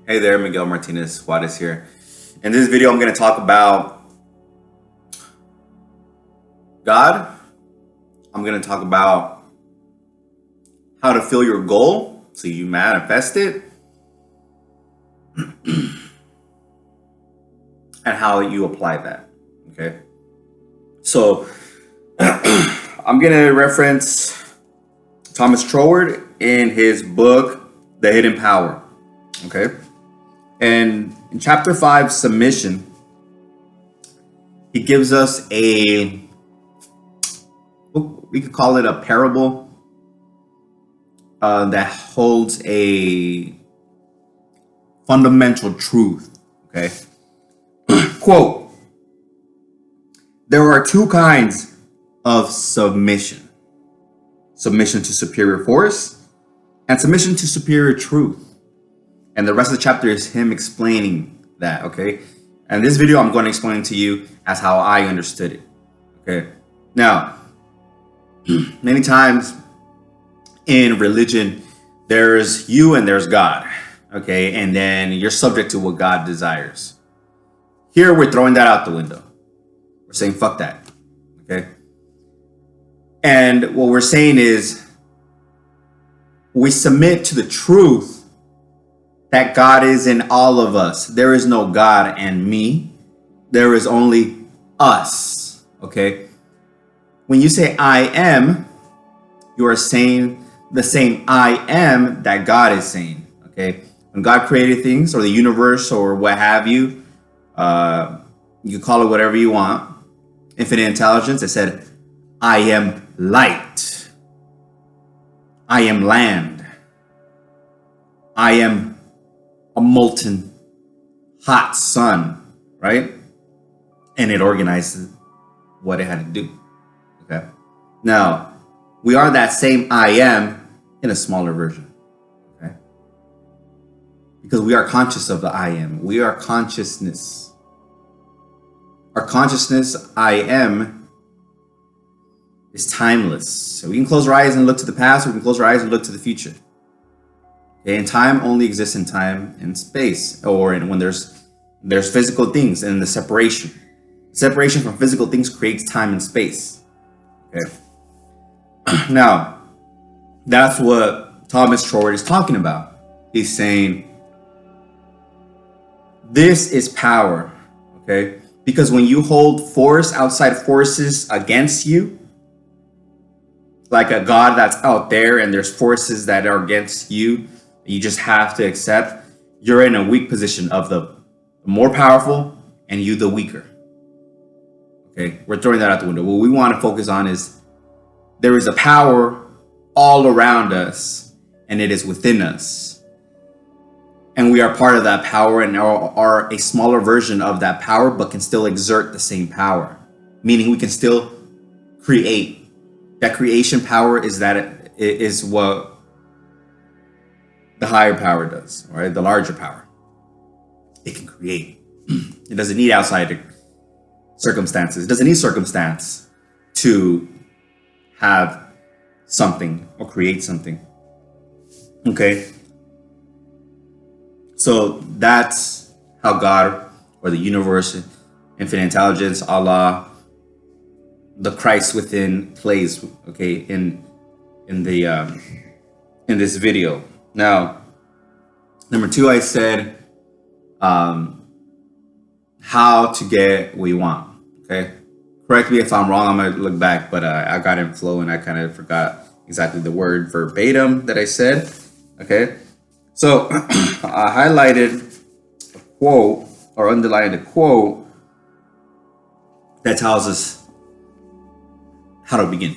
Hey there, Miguel Martinez Juarez here. In this video, I'm going to talk about God. I'm going to talk about how to feel your goal so you manifest it, and how you apply that. Okay. So I'm going to reference Thomas Troward in his book, The Hidden Power. Okay. And in chapter 5, submission, he gives us we could call it a parable that holds a fundamental truth. Okay. Quote, there are two kinds of submission. Submission to superior force and submission to superior truth. And the rest of the chapter is him explaining that, okay? And this video, I'm going to explain to you as how I understood it, okay? Now, many times in religion, there's you and there's God, okay? And then you're subject to what God desires. Here, we're throwing that out the window. We're saying, fuck that, okay? And what we're saying is, we submit to the truth that God is in all of us. There is no God and me. There is only us. Okay. When you say I am, you are saying the same I am that God is saying. Okay. When God created things, or the universe, or what have you, you call it whatever you want. Infinite intelligence. It said, I am light. I am land. I am a molten hot sun, right? And it organizes what it had to do. Okay. Now, we are that same I am in a smaller version. Okay. Because we are conscious of the I am. We are consciousness. Our consciousness, I am, is timeless. So we can close our eyes and look to the past, or we can close our eyes and look to the future. Okay, and time only exists in time and space, or when there's physical things, and the separation. Separation from physical things creates time and space. Okay. Now, that's what Thomas Troward is talking about. He's saying, this is power. Okay, because when you hold force, outside forces against you, like a God that's out there, and there's forces that are against you, you just have to accept you're in a weak position of the more powerful and you the weaker. Okay, we're throwing that out the window. What we want to focus on is there is a power all around us, and it is within us. And we are part of that power, and are a smaller version of that power, but can still exert the same power. Meaning we can still create. That creation power is what the higher power does, right? The larger power. It can create. It doesn't need outside circumstances. It doesn't need circumstance to have something or create something. Okay? So that's how God, or the universe, infinite intelligence, Allah, the Christ within plays, okay, in this video. Now, number 2, I said how to get what you want. Okay, correct me if I'm wrong. I'm gonna look back, but I got in flow and I kind of forgot exactly the word verbatim that I said. Okay, so I highlighted a quote, or underlined a quote that tells us how to begin.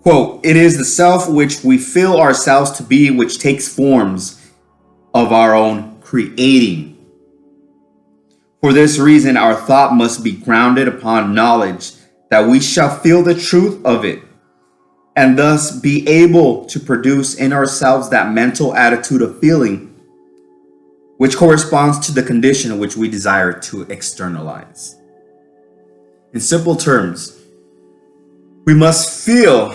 Quote, it is the self which we feel ourselves to be which takes forms of our own creating. For this reason, our thought must be grounded upon knowledge that we shall feel the truth of it, and thus be able to produce in ourselves that mental attitude of feeling which corresponds to the condition which we desire to externalize. In simple terms, we must feel,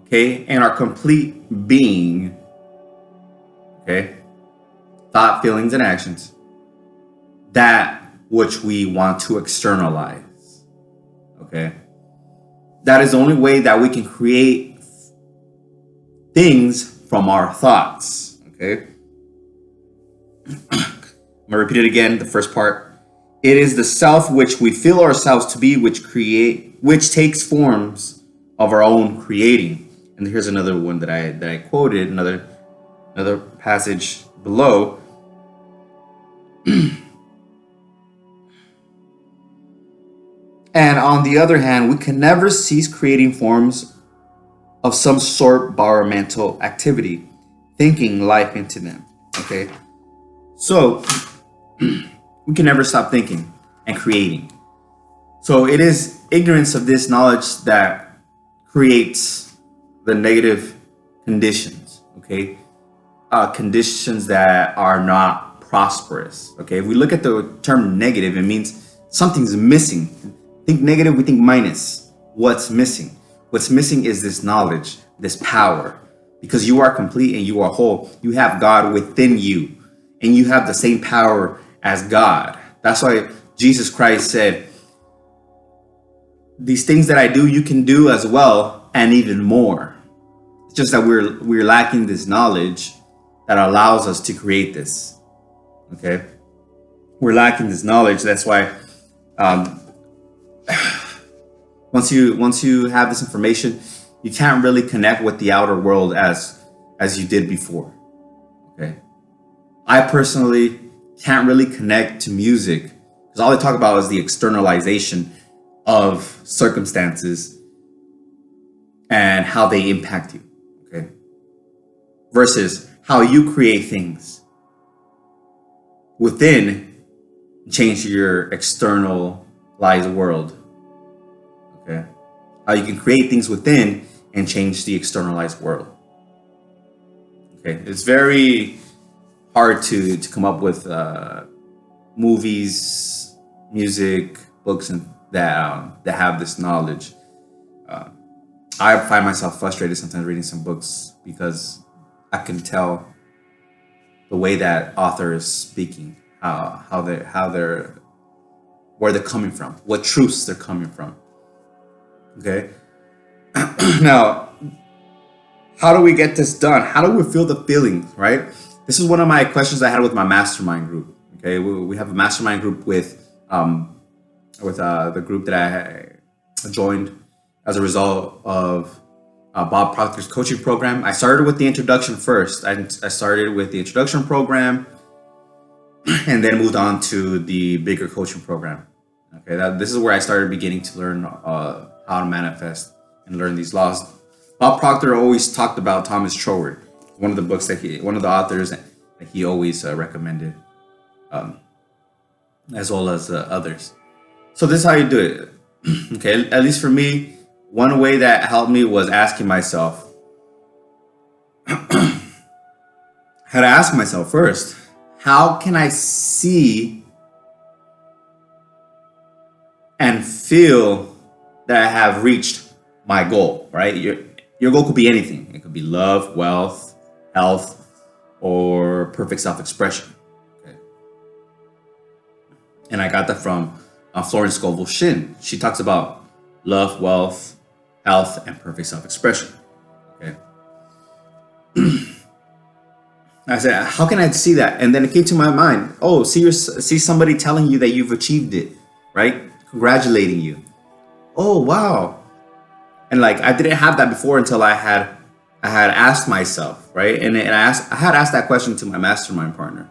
okay, in our complete being, okay, thought, feelings, and actions, that which we want to externalize. Okay? That is the only way that we can create things from our thoughts. Okay? I'm gonna repeat it again, the first part. It is the self which we feel ourselves to be, which takes forms of our own creating. And here's another one that I quoted, another passage below. And on the other hand, we can never cease creating forms of some sort by our mental activity, thinking life into them. Okay? So we can never stop thinking and creating. So it is ignorance of this knowledge that creates the negative conditions, okay? Conditions that are not prosperous, okay? If we look at the term negative, it means something's missing. Think negative, we think minus. What's missing? What's missing is this knowledge, this power. Because you are complete and you are whole. You have God within you. And you have the same power as God. That's why Jesus Christ said, these things that I do, you can do as well, and even more. It's just that we're lacking this knowledge that allows us to create this. Okay? We're lacking this knowledge. That's why once you have this information, you can't really connect with the outer world as you did before. Okay? I personally can't really connect to music because all I talk about is the externalization of circumstances and how they impact you, okay? Versus how you create things within, change your externalized world, okay? How you can create things within and change the externalized world, okay? It's very hard to come up with movies, music, books, and that have this knowledge. I find myself frustrated sometimes reading some books because I can tell the way that author is speaking, where they're coming from, what truths they're coming from. Okay. Now, how do we get this done? How do we feel the feelings, right? This is one of my questions I had with my mastermind group. Okay, we have a mastermind group with the group that I joined as a result of Bob Proctor's coaching program. I started with the introduction first. I started with the introduction program, and then moved on to the bigger coaching program. Okay, this is where I started beginning to learn how to manifest and learn these laws. Bob Proctor always talked about Thomas Troward, one of the authors that he always recommended, as well as others. So this is how you do it. Okay, at least for me, one way that helped me was asking myself, had to ask myself first, how can I see and feel that I have reached my goal, right? Your goal could be anything. It could be love, wealth, health, or perfect self-expression. Okay. And I got that from Florence Scovel Shinn. She talks about love, wealth, health, and perfect self-expression. Okay. I said, how can I see that? And then it came to my mind, see somebody telling you that you've achieved it, right? Congratulating you. Oh, wow. And like, I didn't have that before until I had asked myself, right? And I had asked that question to my mastermind partner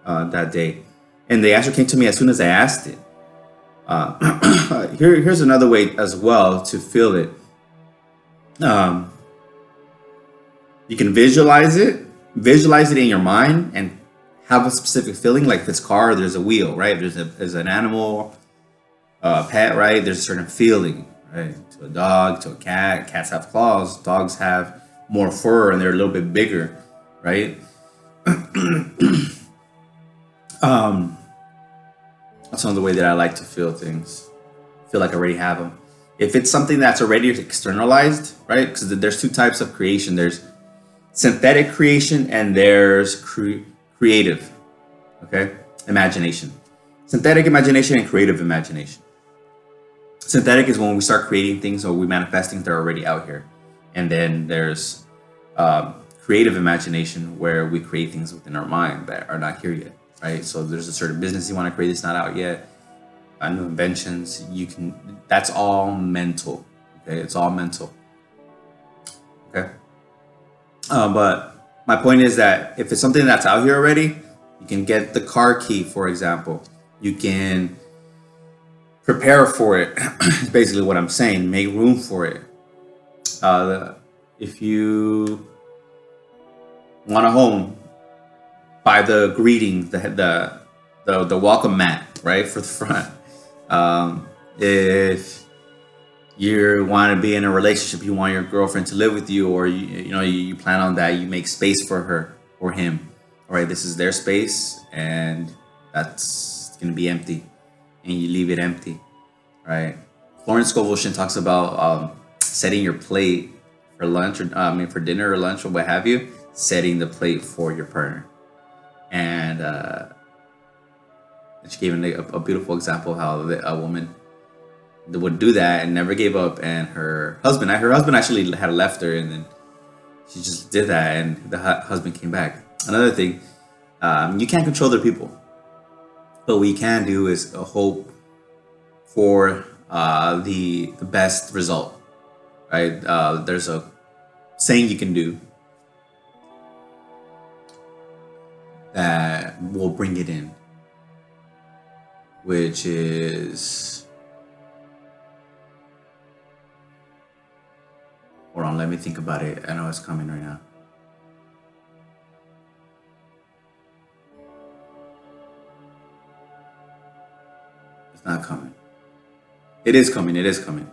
that day. And the answer came to me as soon as I asked it. Here's another way as well to feel it. You can visualize it in your mind and have a specific feeling. Like if it's a car, there's a wheel, right? There's an animal, pet, right? There's a certain feeling, right? To a dog, to a cat. Cats have claws. Dogs have more fur and they're a little bit bigger, right? That's another way that I like to feel things. Feel like I already have them. If it's something that's already externalized, right? Because there's two types of creation. There's synthetic creation and there's creative Okay, imagination, synthetic imagination, and creative imagination. Synthetic is when we start creating things or we manifest things that are already out here, and then there's creative imagination where we create things within our mind that are not here yet, right? So there's a certain business you want to create that's not out yet, new inventions. You can. That's all mental. Okay, it's all mental. Okay, but my point is that if it's something that's out here already, you can get the car key, for example. You can prepare for it. Is basically what I'm saying. Make room for it. If you want a home, buy the greeting, the welcome mat, right, for the front. If you want to be in a relationship, you want your girlfriend to live with you, or you plan on that, you make space for her or him. All right, this is their space, and that's gonna be empty, and you leave it empty, right? Florence Scovel talks about setting your plate for lunch, or for dinner or lunch or what have you, setting the plate for your partner. And she gave a beautiful example of how a woman would do that and never gave up, and her husband actually had left her, and then she just did that, and the husband came back. Another thing, you can't control other people, but what you can do is hope for the best result, right? There's a saying you can do that will bring it in, which is, hold on, let me think about it. I know it's coming right now. It's not coming. It is coming. It is coming.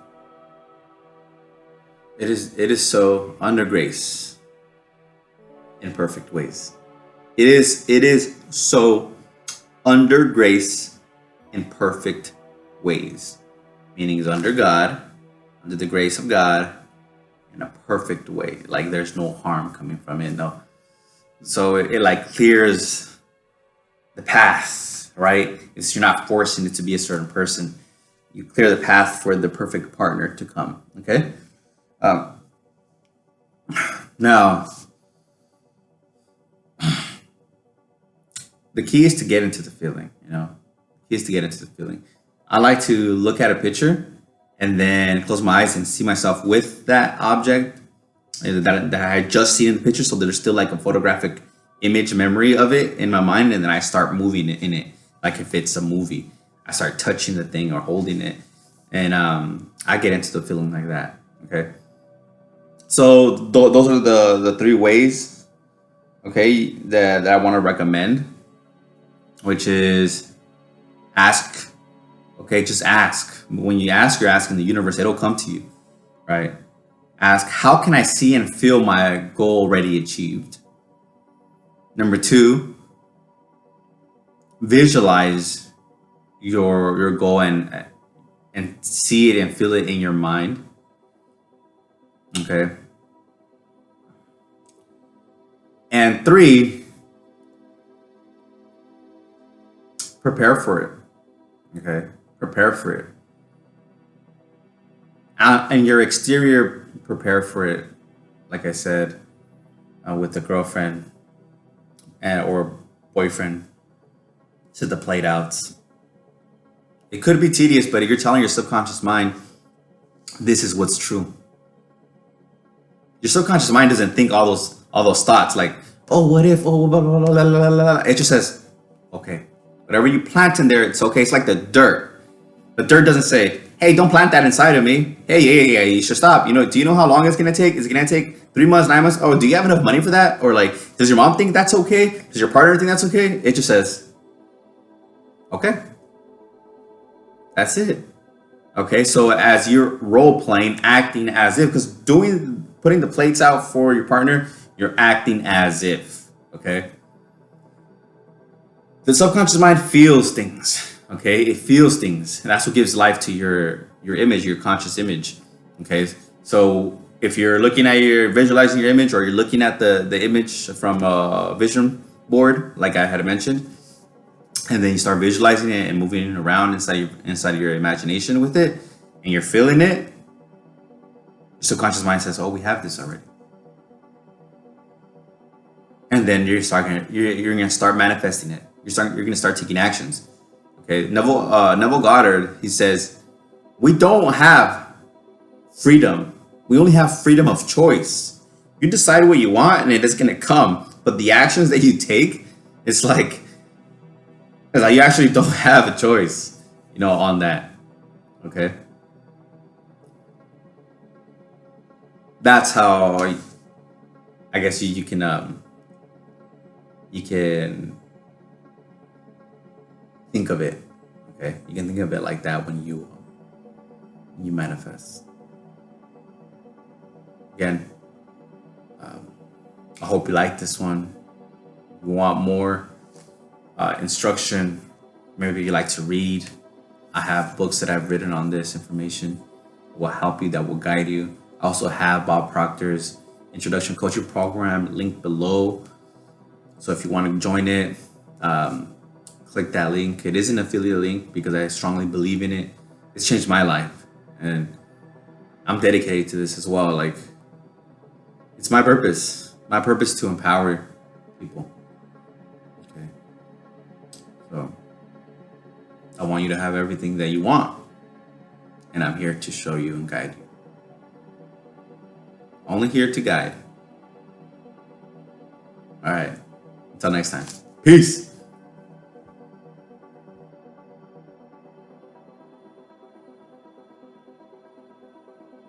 It is so under grace in perfect ways. It is so under grace in perfect ways. Meaning it's under God, under the grace of God, in a perfect way. Like there's no harm coming from it. No. So it like clears the path, right? You're not forcing it to be a certain person. You clear the path for the perfect partner to come. Okay. Now, the key is to get into the feeling. The key is to get into the feeling. I like to look at a picture and then close my eyes and see myself with that object that I had just seen in the picture. So there's still like a photographic image memory of it in my mind, and then I start moving it in it. Like if it's a movie, I start touching the thing or holding it, and I get into the feeling like that. Okay. So those are the three ways, okay, that I want to recommend, which is ask. Okay, just ask. When you ask, you're asking the universe. It'll come to you, right? Ask, how can I see and feel my goal already achieved? Number two, visualize your goal and see it and feel it in your mind. Okay. And three, prepare for it. Okay. Prepare for it. And your exterior, prepare for it. Like I said, with a girlfriend or boyfriend, set the plate out. It could be tedious, but if you're telling your subconscious mind, this is what's true. Your subconscious mind doesn't think all those thoughts like, oh, what if, oh, blah, blah, blah, blah, blah. It just says, okay, whatever you plant in there, it's okay. It's like the dirt. The dirt doesn't say, hey, don't plant that inside of me. Hey, yeah, you should stop. Do you know how long it's going to take? Is it going to take 3 months, 9 months? Oh, do you have enough money for that? Or like, does your mom think that's okay? Does your partner think that's okay? It just says, okay. That's it. Okay, so as you're role playing, acting as if, because putting the plates out for your partner, you're acting as if. Okay. The subconscious mind feels things. Okay, it feels things, and that's what gives life to your image, your conscious image. Okay, so if you're looking at visualizing your image, or you're looking at the image from a vision board, like I had mentioned, and then you start visualizing it and moving it around inside your imagination with it, and you're feeling it, your subconscious mind says, "Oh, we have this already." And then you're gonna start manifesting it. You're gonna start taking actions. Okay, Neville Goddard, he says, we don't have freedom. We only have freedom of choice. You decide what you want, and it is gonna come. But the actions that you take, it's like you actually don't have a choice, on that. Okay, that's how I guess you can think of it. Okay, you can think of it like that when you manifest. Again, I hope you like this one. If you want more instruction, maybe you like to read, I have books that I've written on this information that will help you, that will guide you. I also have Bob Proctor's Introduction Coaching Program linked below. So if you want to join it, click that link. It is an affiliate link because I strongly believe in it. It's changed my life, and I'm dedicated to this as well. Like, it's my purpose to empower people. Okay, so I want you to have everything that you want, and I'm here to show you and guide you. Only here to guide. All right, until next time, peace.